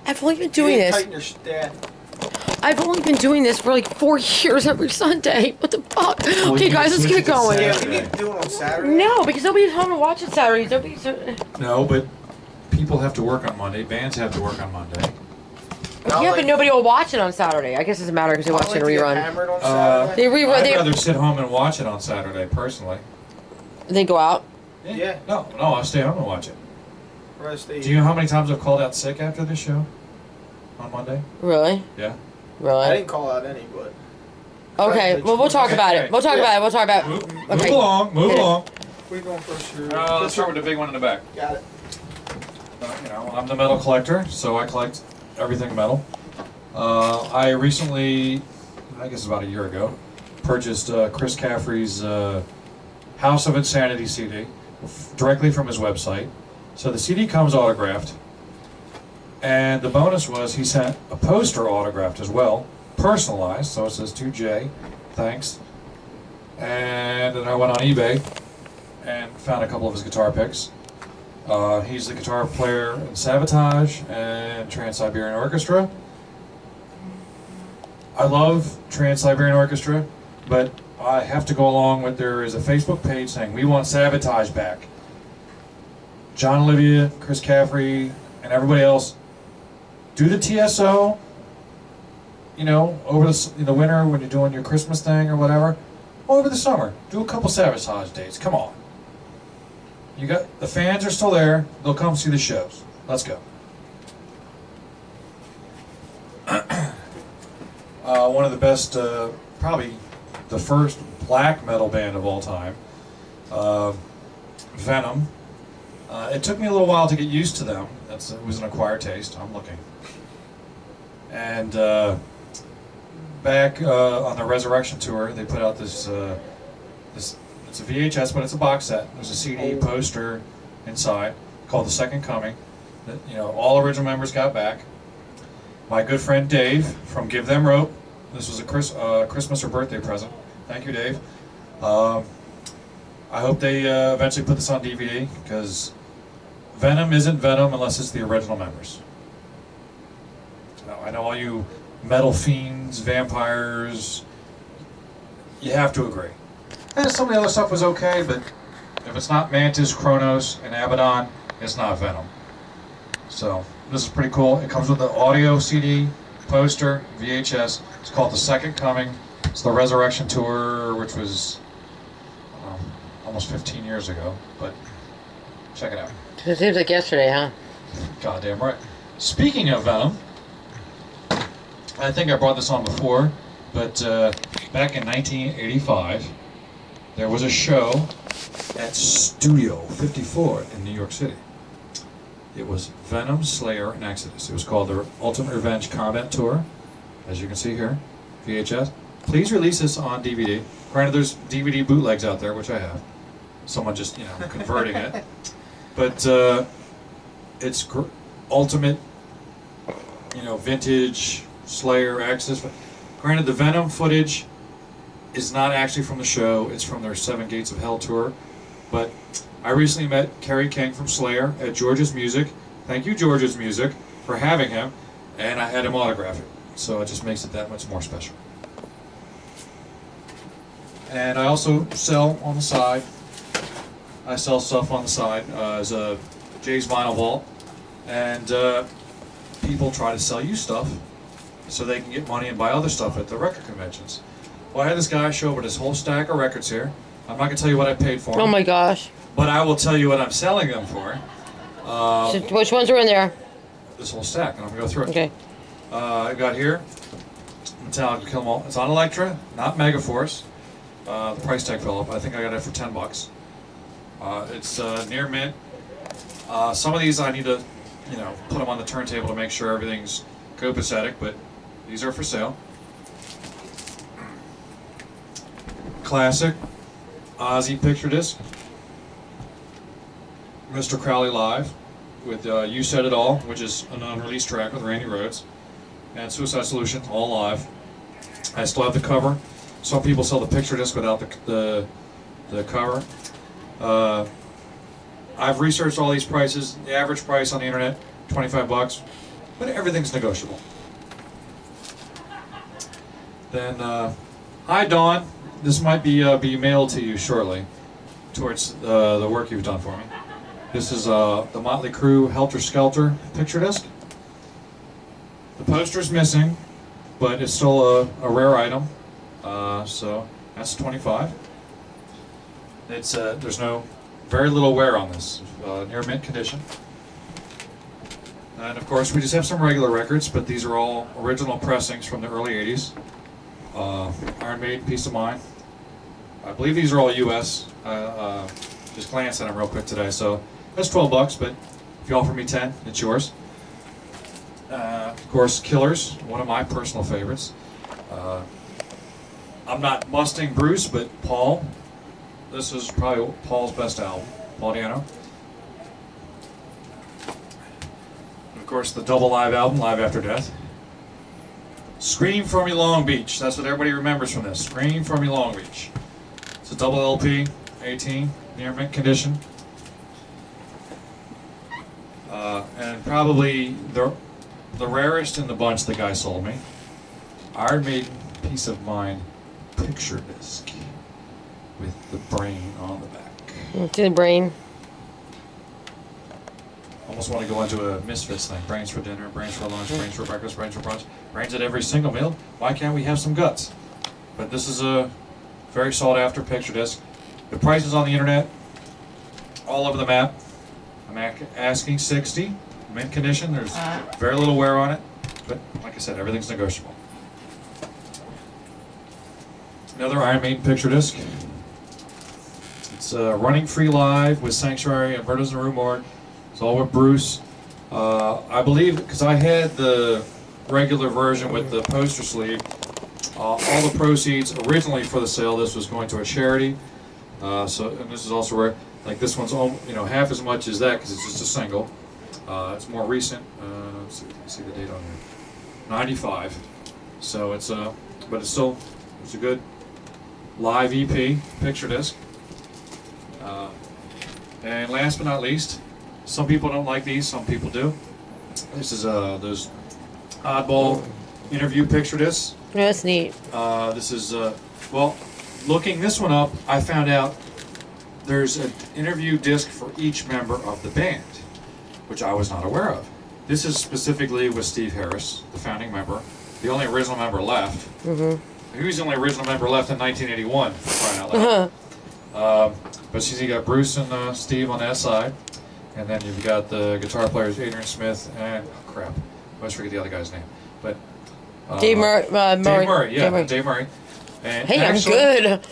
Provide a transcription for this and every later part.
I've only been doing this. I've only been doing this for like 4 years every Sunday. What the fuck? Well, okay, guys, let's get it going. Yeah, we need to do it on Saturday. No, because nobody's home to watch it Saturday. No, but people have to work on Monday. Bands have to work on Monday. Yeah, but nobody will watch it on Saturday. I guess it doesn't matter because they watch it in a rerun. They rerun. I'd rather sit home and watch it on Saturday, personally. They go out? Yeah. No, I'll stay home and watch it. Do you know how many times I've called out sick after this show? On Monday? Really? Yeah. Really? I didn't call out any, but... Okay, well, we'll talk about it. We'll talk about it. We'll talk about it. Move along. Move along. Where you going first? Let's start with the big one in the back. Got it. You know, I'm the metal collector, so I collect everything metal. I recently, I guess about a year ago, purchased Chris Caffrey's House of Insanity CD directly from his website. So the CD comes autographed, and the bonus was he sent a poster autographed as well, personalized, so it says to Jay, thanks. And then I went on eBay and found a couple of his guitar picks. He's the guitar player in Sabotage and Trans-Siberian Orchestra. I love Trans-Siberian Orchestra, but I have to go along with there is a Facebook page saying we want Sabotage back. John Olivia, Chris Caffrey, and everybody else, do the TSO, you know, over the winter when you're doing your Christmas thing or whatever. Over the summer, do a couple Sabotage dates. Come on. You got the fans are still there. They'll come see the shows. Let's go. One of the best, probably the first black metal band of all time, Venom. It took me a little while to get used to them. It was an acquired taste. I'm looking. And back on the Resurrection tour, they put out this. It's a VHS, but it's a box set. There's a CD poster inside called The Second Coming. You know, all original members got back. My good friend Dave from Give Them Rope. This was a Christmas or birthday present. Thank you, Dave. I hope they eventually put this on DVD, because Venom isn't Venom unless it's the original members. Now, I know all you metal fiends, vampires, you have to agree. And some of the other stuff was okay, but if it's not Mantis, Kronos, and Abaddon, it's not Venom. So, this is pretty cool. It comes with the audio CD, poster, VHS. It's called The Second Coming. It's the Resurrection Tour, which was almost 15 years ago, but check it out. It seems like yesterday, huh? Goddamn right. Speaking of Venom, I think I brought this on before, but back in 1985, there was a show at Studio 54 in New York City. It was Venom, Slayer, and Exodus. It was called the Ultimate Revenge Combat Tour, as you can see here, VHS. Please release this on DVD. Granted, there's DVD bootlegs out there, which I have. Someone just, you know, converting it. But it's ultimate, you know, vintage Slayer, Exodus. Granted, the Venom footage is not actually from the show. It's from their Seven Gates of Hell tour. But I recently met Kerry King from Slayer at George's Music. Thank you, George's Music, for having him. And I had him autograph it. So it just makes it that much more special. And I also sell on the side. I sell stuff on the side as a Jay's Vinyl Vault. And people try to sell you stuff so they can get money and buy other stuff at the record conventions. Well, I had this guy show up with this whole stack of records here. I'm not going to tell you what I paid for them. Oh my gosh. But I will tell you what I'm selling them for. So which ones are in there? This whole stack, and I'm going to go through it. Okay. I got here metallic kill 'em all. It's on Electra, not Megaforce. The price tag fell up. I think I got it for $10. It's near mint. Some of these I need to, you know, put them on the turntable to make sure everything's copacetic, but these are for sale. Classic Ozzy picture disc. Mr. Crowley Live with You Said It All, which is an unreleased track with Randy Rhoads, and Suicide Solution, all live. I still have the cover. Some people sell the picture disc without the cover. I've researched all these prices. The average price on the internet, $25, but everything's negotiable. Then, hi Dawn. This might be mailed to you shortly, towards the work you've done for me. This is the Motley Crue Helter Skelter picture disc. The poster's missing, but it's still a rare item. So that's $25. It's there's very little wear on this, near mint condition. And of course, we just have some regular records, but these are all original pressings from the early '80s. Iron Maiden, Peace of Mind. I believe these are all U.S. Just glanced at them real quick today, so that's $12. But if you offer me 10, it's yours. Of course, Killers, one of my personal favorites. I'm not Mustang Bruce, but Paul. This is probably Paul's best album, Paul Diano. And of course, the double live album, Live After Death. Scream for Me Long Beach. That's what everybody remembers from this. Scream for Me Long Beach. It's a double LP, 18, near mint condition. And probably the rarest in the bunch the guy sold me. Iron Maiden, Peace of Mind picture disc with the brain on the back. To the brain. Almost want to go into a Misfits thing. Brains for dinner, brains for lunch, brains for breakfast, brains for brunch, brains at every single meal. Why can't we have some guts? But this is a very sought after picture disc. The price is on the internet, all over the map. I'm asking $60, mint condition. There's very little wear on it, but like I said, everything's negotiable. Another Iron Maiden picture disc. It's Running Free Live with Sanctuary and Murders in the Rue Morgue. It's all with Bruce. I believe, because I had the regular version with the poster sleeve, all the proceeds originally for the sale, this was going to a charity. And this is also where, like this one's half as much as that because it's just a single. It's more recent. Let's see the date on here. 95. So it's but it's still a good live EP picture disc. And last but not least, some people don't like these, some people do. This is those oddball interview picture discs. Yeah, that's neat. This is well, looking this one up, I found out there's an interview disc for each member of the band, which I was not aware of. This is specifically with Steve Harris, the founding member, the only original member left. Mm-hmm. He was the only original member left in 1981, for crying out loud. But you got Bruce and Steve on that side, and then you've got the guitar players Adrian Smith and I always forget the other guy's name, but Dave Murray. Dave Murray, yeah, Dave Murray. And hey, actually, I'm good.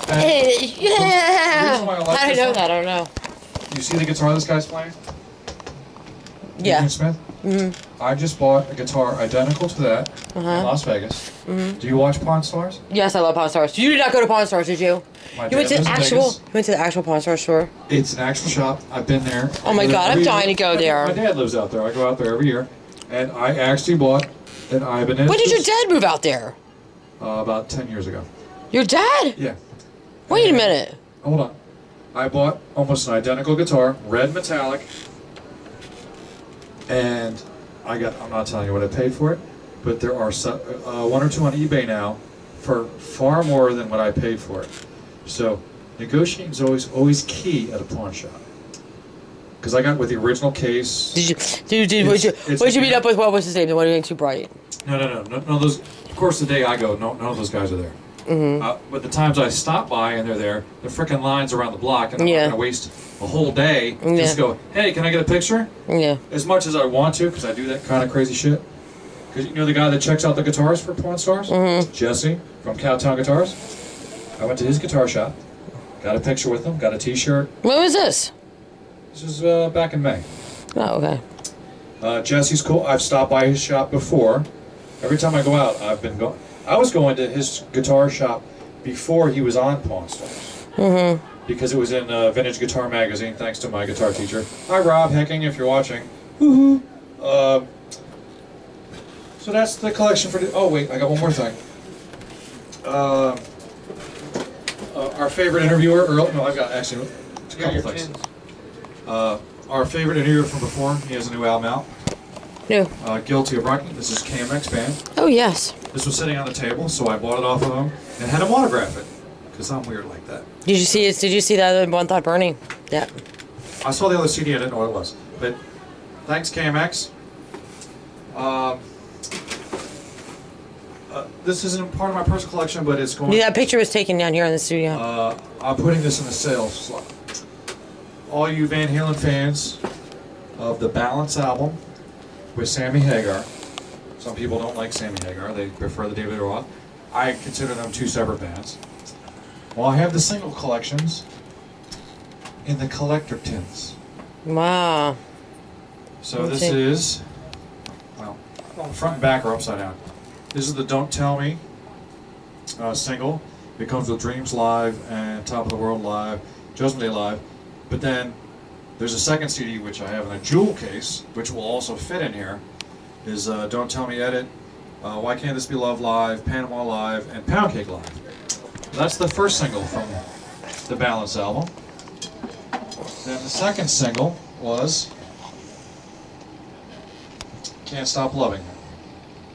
Hey, yeah. I don't know that. I don't know. You see the guitar this guy's playing? Yeah. Adrian Smith. Mm-hmm. I just bought a guitar identical to that in Las Vegas. Mm-hmm. Do you watch Pawn Stars? Yes, I love Pawn Stars. You did not go to Pawn Stars, did you? You went to the actual Pawn Stars store. It's an actual shop. I've been there. Oh my God, I'm dying to go there. My dad lives out there. I go out there every year, and I actually bought an Ibanez. When did your dad move out there? About 10 years ago. Your dad? Yeah. Wait a minute. Hold on. I bought almost an identical guitar, red metallic, and I'm not telling you what I paid for it, but there are one or two on eBay now for far more than what I paid for it. So negotiating is always key at a pawn shop. Because I got with the original case. What did you meet up with? What was his name? The one who ain't too bright. No. Those. Of course, the day I go, none of those guys are there. Mm-hmm. But the times I stop by and they're there, the frickin' lines around the block, and I'm not going to waste a whole day just go, hey, can I get a picture? Yeah. As much as I want to, because I do that kind of crazy shit. Because you know the guy that checks out the guitars for Pawn Stars? Mm-hmm. Jesse from Cowtown Guitars. I went to his guitar shop, got a picture with him, got a t-shirt. When was this? This is back in May. Oh, okay. Jesse's cool. I've stopped by his shop before. Every time I go out, I've been going. I was going to his guitar shop before he was on Pawn Stars. Mm-hmm. Because it was in Vintage Guitar Magazine, thanks to my guitar teacher. Hi, Rob Hecking, if you're watching. Woohoo! So that's the collection for the... Oh, wait, I got one more thing. Our favorite interviewer, Earl... No, I've got actually a couple things. Our favorite interviewer from before, he has a new album out. No. Guilty of Rocky. This is KMX Band. Oh, yes. This was sitting on the table, so I bought it off of him and had him autograph it. Because I'm weird like that. Did you see it? Did you see that other One Thought Burning? Yeah. I saw the other CD, I didn't know what it was. But thanks, KMX. This isn't part of my personal collection, but it's going... Yeah, that picture was taken down here in the studio. I'm putting this in the sales slot. All you Van Halen fans of the Balance album with Sammy Hagar. Some people don't like Sammy Hagar. They prefer the David Roth. I consider them two separate bands. Well, I have the single collections in the collector tins. Wow. So this is... Well, front and back are upside down. This is the Don't Tell Me single. It comes with Dreams Live and Top of the World Live, Judgment Day Live. But then there's a second CD which I have in a jewel case, which will also fit in here, is Don't Tell Me Edit, Why Can't This Be Love Live, Panama Live, and Pound Cake Live. That's the first single from the Balance album. Then the second single was Can't Stop Loving You.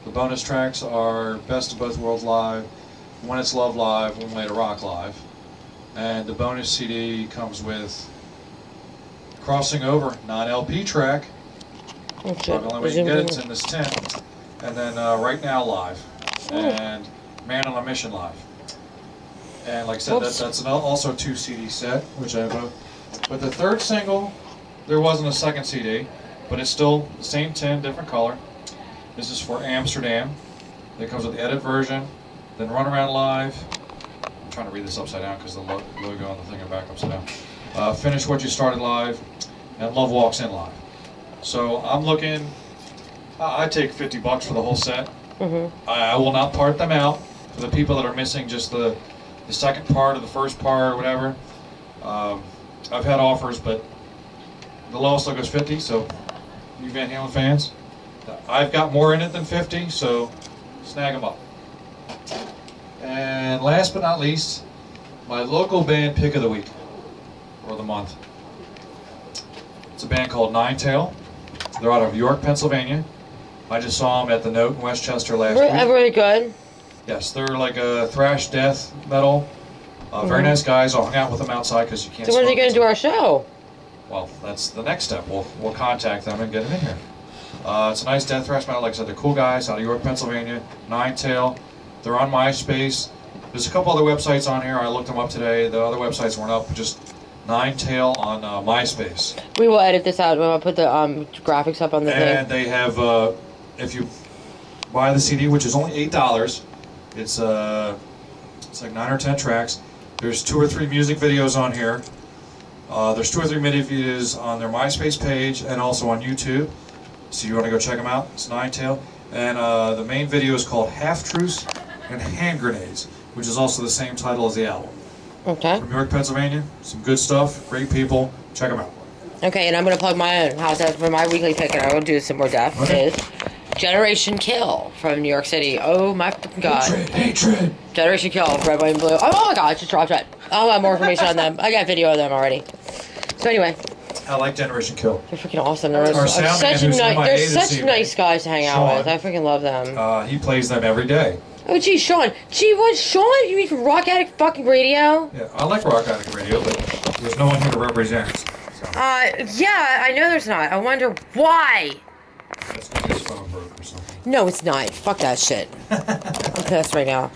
The bonus tracks are Best of Both Worlds Live, When It's Love Live, One Way to Rock Live. And the bonus CD comes with Crossing Over, non-LP track. Okay. The only way you can get it is in this tin. And then Right Now Live. And Man on a Mission Live. And like I said, that's also a 2 CD set, which I have. But the third single, there wasn't a second CD, but it's still the same tin, different color. This is for Amsterdam. It comes with the edit version, then Run Around Live. I'm trying to read this upside down because the logo on the thing is back upside down. Finish What You Started Live, and Love Walks In Live. So I'm looking, I take $50 for the whole set. Mm-hmm. I will not part them out for the people that are missing just the second part or the first part or whatever. I've had offers, but the lowest look is 50, so you Van Halen fans, I've got more in it than 50, so snag them up. And last but not least, my local band pick of the week, or the month. It's a band called Nine Tail. They're out of York, Pennsylvania. I just saw them at the Note in Westchester last week. Really good. Yes, they're like a thrash death metal. Very nice guys. I hung out with them outside because you can't. So when are they going to do our show? Well, that's the next step. We'll contact them and get it in here. It's a nice death thrash metal. Like I said, they're cool guys out of York, Pennsylvania. Nine Tail. They're on MySpace. There's a couple other websites on here. I looked them up today. The other websites weren't up. Just Nine Tail on MySpace. We will edit this out. We'll put the graphics up on the thing. And they have, if you buy the CD, which is only $8, it's like 9 or 10 tracks. There's 2 or 3 music videos on here. There's 2 or 3 MIDI videos on their MySpace page and also on YouTube. So you want to go check them out. It's Nine Tail. And the main video is called Half Truce and Hand Grenades, which is also the same title as the album. Okay. From York, Pennsylvania. Some good stuff. Great people. Check them out. Okay, and I'm going to plug my own house for my weekly pick, and I will do some more death. Okay. Is Generation Kill from New York City. Oh my fucking god. Hatred. Generation Kill, Red, White, and Blue. Oh my god, just dropped it. I'll have more information on them. I got video of them already. So anyway. I like Generation Kill. They're freaking awesome. Our They're sound such nice guys to hang out with. I freaking love them. He plays them every day. Oh, gee, Sean. Gee, what? Sean? You mean from Rock Addict fucking Radio? Yeah, I like Rock Addict Radio, but there's no one here to represent it. So. Yeah, I know there's not. I wonder why. That's because his phone broke or something. No, it's not. Fuck that shit. I'm pissed right now.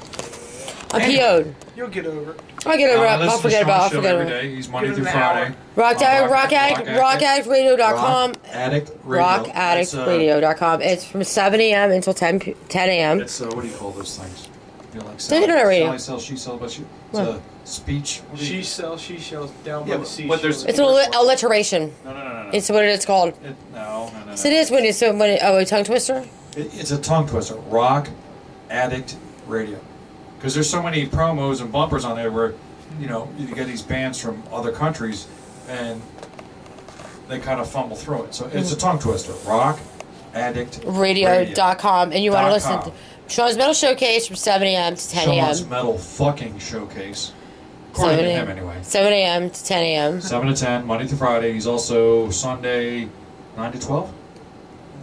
I'm PO'd. You'll get over it. I'll get it. I'll forget about. I'll forget every about. day. He's Monday through Friday. RockAddictRadio.com. RockAddictRadio. RockAddictRadio.com. It's from 7 a.m. until 10 a.m. It's what do you call those things? You know, like internet radio. Sally sells, she sells, but she. It's a speech. She sells down by the sea. It's an alliteration. No. It's what it's called. No. So it is when it's a tongue twister. It's a tongue twister. Rock Addict Radio. Because there's so many promos and bumpers on there where, you know, you get these bands from other countries and they kind of fumble through it. So it's a tongue twister. Rock Addict Radio.com. And you want to listen to Sean's Metal Showcase from 7 a.m. to 10 a.m. Sean's Metal fucking Showcase. According to him, anyway. 7 a.m. to 10 a.m. 7 to 10, Monday through Friday. He's also Sunday, 9 to 12?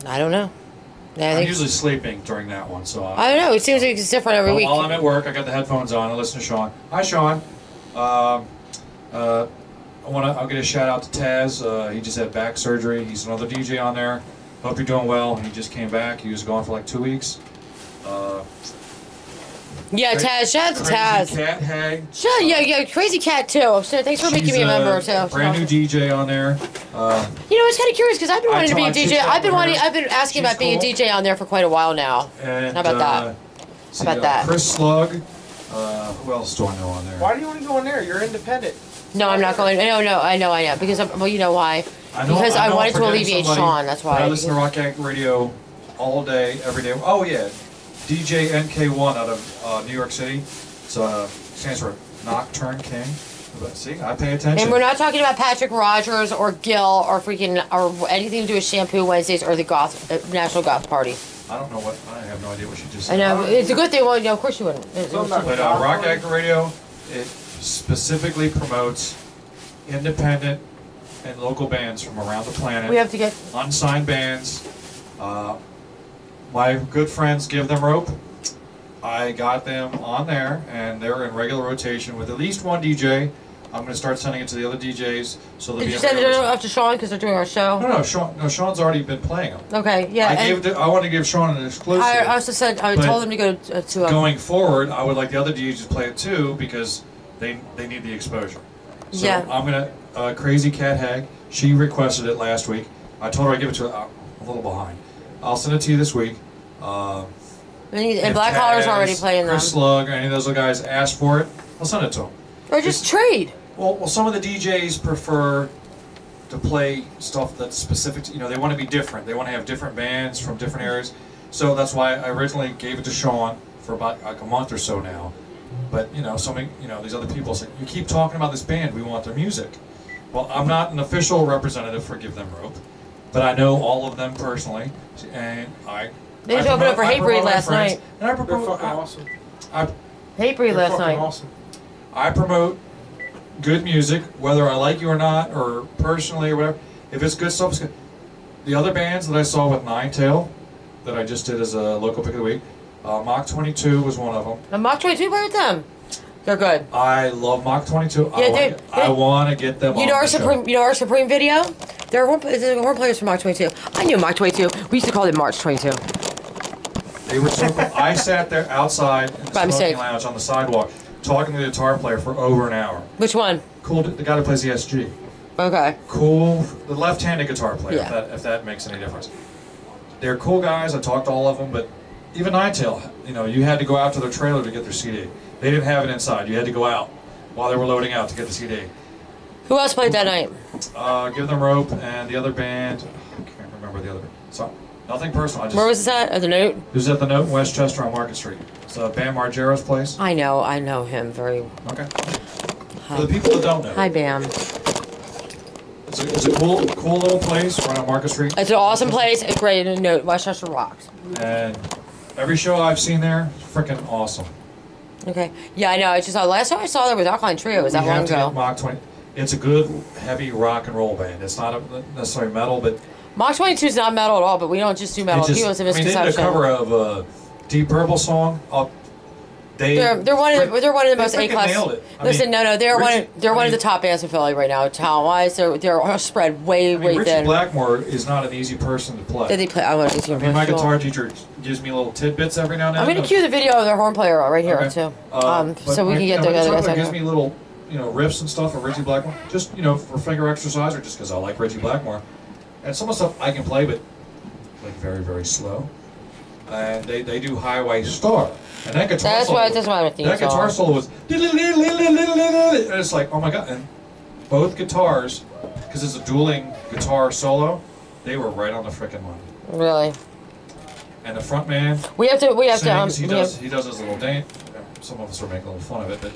I don't know. Yeah, I'm usually sleeping during that one, so I don't know. It seems like it's different every week. While I'm at work, I got the headphones on. I listen to Sean. Hi, Sean. I'll get a shout out to Taz. He just had back surgery. He's another DJ on there. Hope you're doing well. He just came back. He was gone for like 2 weeks. Yeah, Taz. Shout out to Taz. Crazy Cat Hag. Yeah, Crazy Cat too. So thanks for making me a member too. Brand new DJ on there. You know, I was kind of curious because I've been wanting to be a DJ. I've been asking about being a DJ on there for quite a while now. And, how about that? How about that? Chris Slug. Who else do I know on there? Why do you want to go in there? You're independent. No, I'm not going. No, I know. Because well, you know why? Because I wanted to alleviate Sean. That's why. I listen to Rock Act Radio all day, every day. Oh yeah, DJ NK1 out of New York City. Stands for Nocturne King. But see, I pay attention. And we're not talking about Patrick Rogers or Gil or anything to do with Shampoo Wednesdays or the National Goth Party. I don't know what. I have no idea what she just said. I know it's a good thing. Well, of course you wouldn't. But Rock Act Radio, it specifically promotes independent and local bands from around the planet. We have to get unsigned bands. My good friends Give Them Rope. I got them on there, and they're in regular rotation with at least one DJ. I'm going to start sending it to the other DJs. So did you send it up to Sean because they're doing our show? No, Sean's already been playing them. Okay, yeah. I want to give Sean an exclusive. I also said I told him to go to. Going forward, I would like the other DJs to play it too because they need the exposure. So yeah. I'm gonna Crazy Cat Hag. She requested it last week. I told her I'd give it to her. I'm a little behind. I'll send it to you this week. And Black Collar's already playing them. Chris Slug, or any of those little guys asked for it, I'll send it to them. Or just trade. Well, some of the DJs prefer to play stuff that's specific to, they want to be different. They want to have different bands from different areas. So that's why I originally gave it to Sean for about like a month or so now. But, these other people say, you keep talking about this band, we want their music. Well, I'm not an official representative for Give Them Rope, but I know all of them personally, and They just opened up for Hatebreed last night. And they're fucking awesome. Hatebreed last night. Awesome. I promote good music, whether I like you or not, or personally or whatever. If it's good stuff, it's good. The other bands that I saw with Nine Tail, that I just did as a local pick of the week, Mach 22 was one of them. And Mach 22 play with them. They're good. I love Mach 22. Yeah, I want to get them on our the Supreme. show. You know our Supreme video. There were players from Mach 22. I knew Mach 22. We used to call them March 22. They were so cool. I sat there outside in the smoking lounge on the sidewalk talking to the guitar player for over an hour. Which one? Cool, the guy that plays the SG. Okay. Cool, the left-handed guitar player, yeah. if that makes any difference. They're cool guys, I talked to all of them, but even Nine Tail, you had to go out to their trailer to get their CD. They didn't have it inside, you had to go out while they were loading out to get the CD. Who else played that night? Give Them Rope and the other band, I can't remember the other band. So, nothing personal. Where was this at? At the Note? It was at the Note in Westchester on Market Street. It's Bam Margera's place. I know him very well. Okay. For the people that don't know. Hi, Bam. It's a cool little place right on Market Street. It's an awesome place. It's great. Note, Westchester rocks. And every show I've seen there, freaking awesome. Okay. Yeah, I know. It's just last time I saw there was Alkaline Trio. Was that long ago? Mach 20. It's a good, heavy rock and roll band. It's not necessarily metal, but Mach 22 is not metal at all. But we don't just do metal. People have a misconception. They did a cover of a Deep Purple song. They're one of the most freaking A-class. nailed it. Listen, no, they're one of the top bands in Philly right now, talent-wise. They're spread way Richie thin. Blackmore is not an easy person to play. Did they play? I want to see my guitar teacher gives me little tidbits every now and then. I'm going to cue the video of their horn player right here too, so we can get the other guys. Gives me little, riffs and stuff of Richie Blackmore, just for finger exercise or just because I like Richie Blackmore. And some of the stuff I can play, but like very, very slow. And they do Highway Star. And that guitar solo was and it's like, oh my god. And both guitars, because it's a dueling guitar solo, they were right on the frickin' money. Really? And the front man we have to he does his little dance. Some of us are making a little fun of it, but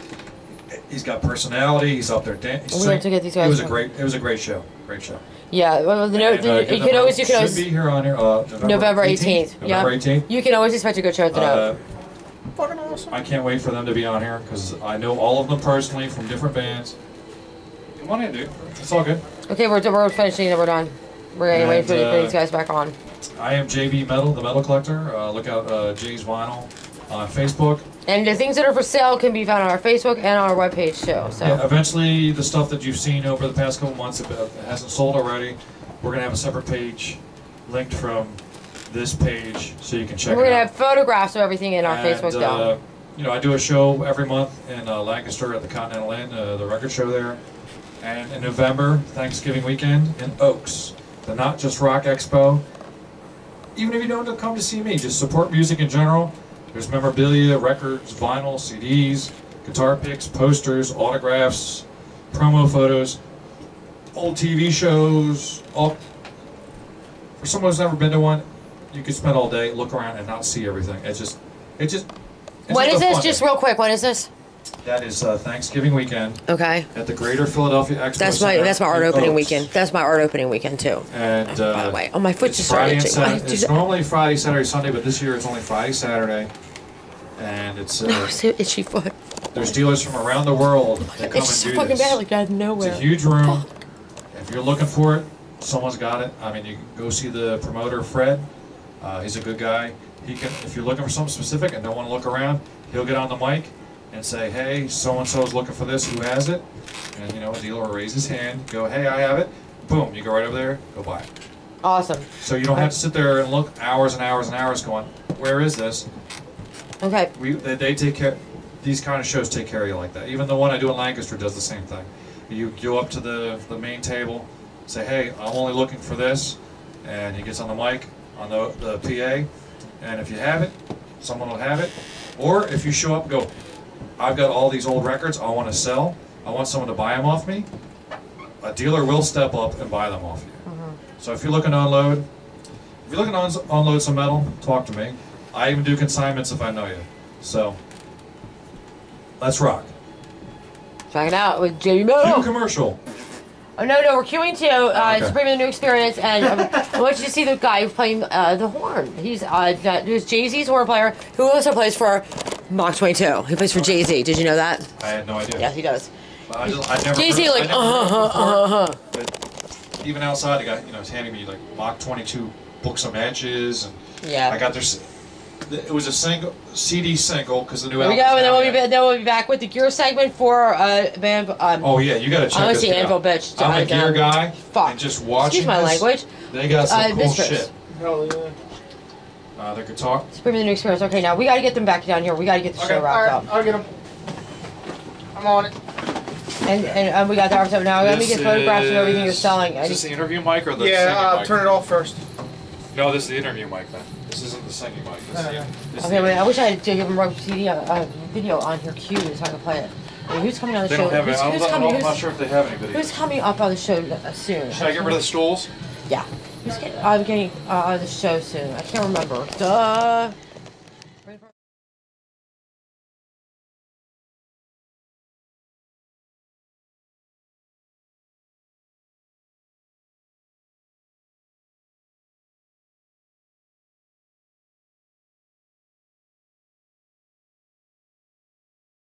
he's got personality, he's up there dancing. We have to get these guys. It was a great show. Great show. Yeah, well, you can always be here on here November 18th. November 18th. You can always expect a good show at the Note. Fucking awesome. I can't wait for them to be on here because I know all of them personally from different bands. Come on in, dude. It's all good. Okay, we're finishing and we're done. We're getting ready for these guys back on. I am JB Metal, the Metal Collector. Look out Jay's Vinyl on Facebook. And the things that are for sale can be found on our Facebook and on our webpage too. So yeah, eventually, the stuff that you've seen over the past couple months, if it hasn't sold already, we're gonna have a separate page linked from this page so you can check it out. We're gonna have photographs of everything in our Facebook though. I do a show every month in Lancaster at the Continental Inn, the record show there. And in November, Thanksgiving weekend, in Oaks, the Not Just Rock Expo. Even if you don't come to see me, just support music in general. There's memorabilia, records, vinyl, CDs, guitar picks, posters, autographs, promo photos, old TV shows. For someone who's never been to one, you could spend all day, look around, and not see everything. It's just. When is this? Just real quick. When is this? That is Thanksgiving weekend. Okay. At the Greater Philadelphia Expo Center. That's my art opening weekend. That's my art opening weekend too. And by the way, my foot just started itching. It's normally Friday, Saturday, Sunday, but this year it's only Friday, Saturday, and it's. So itchy foot. There's dealers from around the world that come it's and do fucking this. bad, like out of nowhere. It's a huge room. If you're looking for it, someone's got it. I mean, you can go see the promoter, Fred. He's a good guy. He can, if you're looking for something specific and don't want to look around, he'll get on the mic and say, hey, so-and-so's looking for this, who has it? And, a dealer will raise his hand, go, hey, I have it. Boom, you go right over there, go buy it. Awesome. So you don't have to sit there and look hours and hours and hours going, where is this? Okay. They take care, these kind of shows take care of you like that. Even the one I do in Lancaster does the same thing. You go up to the main table, say, hey, I'm only looking for this, and he gets on the mic, on the PA, and if you have it, someone will have it. Or if you show up and go, I've got all these old records I want to sell, I want someone to buy them off me, a dealer will step up and buy them off you. So if you're looking to unload, unload some metal, talk to me. I even do consignments if I know you. So, let's rock. Check it out with JB Metal. Cue commercial. Oh, no, we're queuing to Okay. Supreme the New Experience, and I want you to see the guy who's playing the horn. He's Jay-Z's horn player, who also plays for Mach 22. He plays for Jay-Z. Did you know that? I had no idea. Yeah, he does. I never Jay-Z, heard, like, But even outside, the guy, he's handing me like Mach 22 books of matches, and yeah. I got their. It was a CD single because the new There we album. go, and then we'll be back with the gear segment for band. Oh yeah, you gotta check I want this to see out. Anvil Bitch. I'm a gear guy. Fuck. And just watching. Excuse my language. They got some cool Mistress. shit. Hell yeah. Their guitar. Supreme the New Experience. Okay, now we got to get them back down here. We got to get the show wrapped up. I'll get them. I'm on it. And we got the arms up now. Let me get photographs of everything you're selling. Is this the interview mic or the singing mic? Turn it off first. No, this is the interview mic then. This isn't the singing mic. Okay, wait, I wish I had to give them a video on here queued so I could play it. Wait, who's coming on the They show? don't have it. I'm not sure if they have any videos. Who's coming up on the show soon? Should I get rid of the stools? Yeah. I'm getting on the show soon. I can't remember. Duh.